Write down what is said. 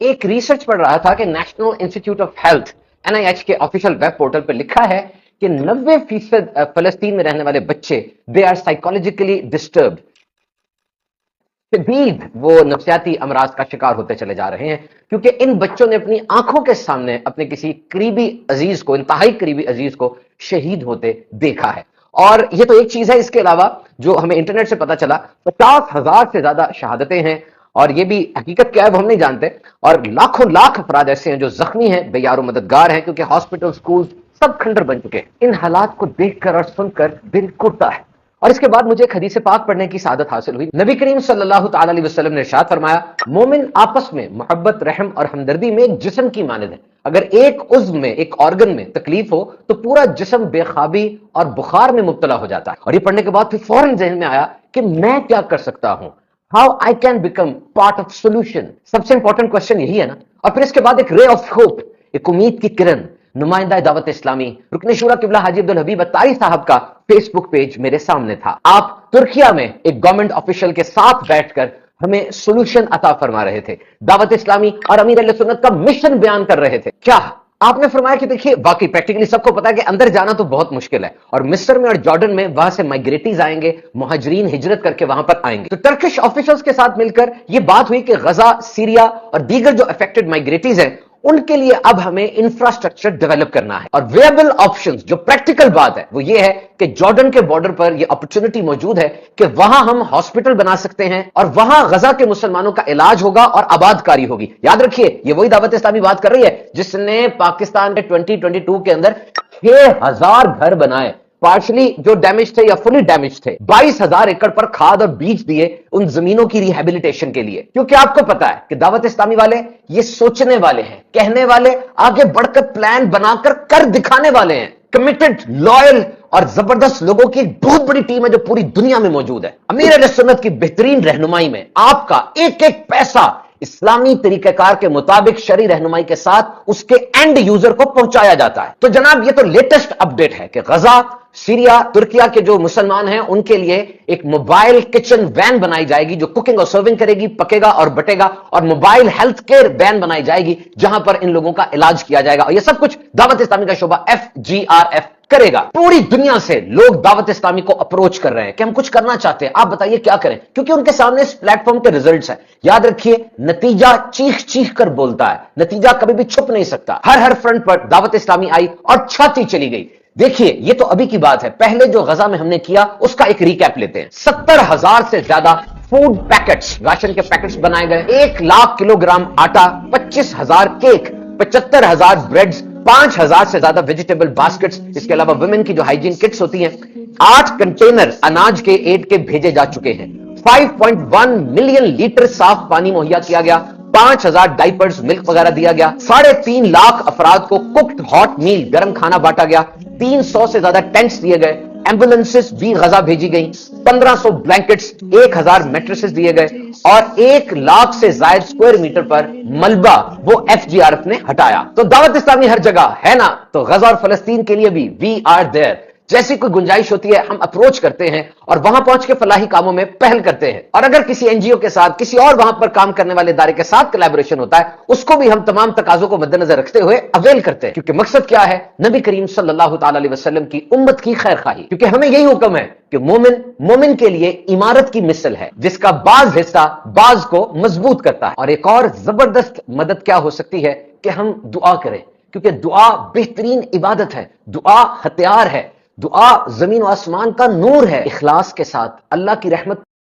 ایک ریسرچ پڑھ رہا تھا کہ national institute of health NIH کے آفیشیل ویب پورٹل پہ لکھا ہے کہ 90% فلسطین میں رہنے والے بچے دے آر سائیکولوجیکلی ڈسٹربڈ، شدید وہ نفسیاتی امراض کا شکار ہوتے چلے جا رہے ہیں، کیونکہ ان بچوں نے اپنی آنکھوں کے سامنے اپنے کسی قریبی عزیز کو، انتہائی قریبی عزیز کو شہید ہوتے دیکھا ہے۔ اور یہ تو ایک چیز ہے، اس کے علاوہ جو ہمیں انٹرنیٹ سے پتا چلا 50,000 سے زیادہ شہادتیں ہیں، اور یہ بھی حقیقت کیا ہے وہ ہم نہیں جانتے، اور لاکھوں لاکھ افراد ایسے ہیں جو زخمی ہیں، بے یار و مددگار ہیں، کیونکہ ہاسپٹل، سکول سب کھنڈر بن چکے ہیں۔ ان حالات کو دیکھ کر اور سن کر دل ٹوٹتا ہے۔ اور اس کے بعد مجھے ایک حدیث پاک پڑھنے کی سعادت حاصل ہوئی۔ نبی کریم صلی اللہ تعالی علیہ وسلم نے ارشاد فرمایا، مومن آپس میں محبت، رحم اور ہمدردی میں ایک جسم کی مانند ہے، اگر ایک عضو میں، ایک آرگن میں تکلیف ہو تو پورا جسم بے خوابی اور بخار میں مبتلا ہو جاتا ہے۔ اور یہ پڑھنے کے بعد پھر فوراً ذہن میں آیا کہ میں کیا کر سکتا ہوں، how I can become part of solution. سب سے امپورٹنٹ کوشچن یہی ہے نا۔ اور پھر اس کے بعد ایک رے آف ہوپ، ایک امید کی کرن، نمائندہ دعوت اسلامی رکن شورا قبلہ حاجی عبدالحبیب اتاری صاحب کا فیس بک پیج میرے سامنے تھا۔ آپ ترکیہ میں ایک گورنمنٹ آفیشل کے ساتھ بیٹھ کر ہمیں سولوشن عطا فرما رہے تھے، دعوت اسلامی اور امیر علیہ سنت کا مشن بیان کر رہے تھے۔ کیا آپ نے فرمایا کہ دیکھیے، باقی پریکٹیکلی سب کو پتا ہے کہ اندر جانا تو بہت مشکل ہے، اور مصر میں اور جارڈن میں وہاں سے مائگریٹیز آئیں گے، مہاجرین ہجرت کر کے وہاں پر آئیں گے۔ تو ٹرکش آفیشلز کے ساتھ مل کر یہ بات ہوئی کہ غزہ، سیریا اور دیگر جو افیکٹڈ مائگریٹیز ہیں ان کے لیے اب ہمیں انفراسٹرکچر ڈیولپ کرنا ہے، اور ویبل آپشنز جو پریکٹیکل بات ہے وہ یہ ہے کہ جارڈن کے بارڈر پر یہ اپرچونٹی موجود ہے کہ وہاں ہم ہاسپٹل بنا سکتے ہیں، اور وہاں غزہ کے مسلمانوں کا علاج ہوگا اور آباد کاری ہوگی۔ یاد رکھیے، یہ وہی دعوت اسلامی بات کر رہی ہے جس نے پاکستان کے 2022 کے اندر 6,000 گھر بنائے، پارشلی جو ڈیمیج تھے یا فلی ڈیمیج تھے، 22,000 ایکڑ پر کھاد اور بیج دیے ان زمینوں کی ریہیبلیٹیشن کے لیے، کیونکہ آپ کو پتا ہے کہ دعوت اسلامی والے یہ سوچنے والے ہیں، کہنے والے، آگے بڑھ کر پلان بنا کر دکھانے والے ہیں۔ کمیٹڈ، لائل اور زبردست لوگوں کی ایک بہت بڑی ٹیم ہے جو پوری دنیا میں موجود ہے۔ امیر علیہ سنت کی بہترین رہنمائی میں آپ کا ایک ایک پیسہ اسلامی طریقہ کار کے مطابق شرعی رہنمائی کے ساتھ اس کے اینڈ یوزر کو پہنچایا جاتا ہے۔ تو جناب یہ تو لیٹسٹ اپڈیٹ ہے کہ غزہ، سیریا، ترکیہ کے جو مسلمان ہیں ان کے لیے ایک موبائل کچن وین بنائی جائے گی جو کوکنگ اور سرونگ کرے گی، پکے گا اور بٹے گا، اور موبائل ہیلتھ کیئر وین بنائی جائے گی جہاں پر ان لوگوں کا علاج کیا جائے گا، اور یہ سب کچھ دعوت اسلامی کا شعبہ FGRF کرے گا۔ پوری دنیا سے لوگ دعوت اسلامی کو اپروچ کر رہے ہیں کہ ہم کچھ کرنا چاہتے ہیں، آپ بتائیے کیا کریں، کیونکہ ان کے سامنے اس پلیٹ فارم کے ریزلٹس ہیں۔ یاد رکھیے، نتیجہ چیخ چیخ کر بولتا ہے، نتیجہ کبھی بھی چھپ نہیں سکتا۔ ہر فرنٹ پر دعوت اسلامی آئی اور چھاتی چلی گئی۔ دیکھیے، یہ تو ابھی کی بات ہے، پہلے جو غزہ میں ہم نے کیا اس کا ایک ریکیپ لیتے ہیں۔ 70,000 سے زیادہ فوڈ پیکٹس، راشن کے پیکٹس بنائے گئے، 1,00,000 کلو گرام آٹا، 25,000 کیک، 75,000 بریڈز، 5,000 سے زیادہ ویجیٹیبل باسکٹس، اس کے علاوہ ویمن کی جو ہائیجین کٹس ہوتی ہیں، 8 کنٹینر اناج کے ایڈ کے بھیجے جا چکے ہیں، 5.1 ملین لیٹر صاف پانی مہیا کیا گیا، 5,000 ڈائپرز، ملک وغیرہ دیا گیا، 3.5 لاکھ افراد کو کوکڈ ہاٹ میل، گرم کھانا بانٹا گیا، 300 سے زیادہ ٹینٹس دیے گئے، ایمبولینسز بھی غزہ بھیجی گئیں، 1,500 بلینکٹس، 1,000 میٹریسز دیے گئے، اور 1,00,000 سے زائد اسکوائر میٹر پر ملبہ وہ FGRF نے ہٹایا۔ تو دعوت اسلامی ہر جگہ ہے نا، تو غزہ اور فلسطین کے لیے بھی وی آر دیر۔ جیسی کوئی گنجائش ہوتی ہے ہم اپروچ کرتے ہیں اور وہاں پہنچ کے فلاحی کاموں میں پہل کرتے ہیں، اور اگر کسی NGO کے ساتھ، کسی اور وہاں پر کام کرنے والے ادارے کے ساتھ کولیبوریشن ہوتا ہے اس کو بھی ہم تمام تقاضوں کو مد نظر رکھتے ہوئے اویل کرتے ہیں، کیونکہ مقصد کیا ہے؟ نبی کریم صلی اللہ تعالی علیہ وسلم کی امت کی خیر خواہی، کیونکہ ہمیں یہی حکم ہے کہ مومن کے لیے عمارت کی مثل ہے جس کا بعض حصہ بعض کو مضبوط کرتا ہے۔ اور ایک اور زبردست مدد کیا ہو سکتی ہے کہ ہم دعا کریں، کیونکہ دعا بہترین عبادت ہے، دعا ہتھیار ہے، دعا زمین و آسمان کا نور ہے۔ اخلاص کے ساتھ اللہ کی رحمت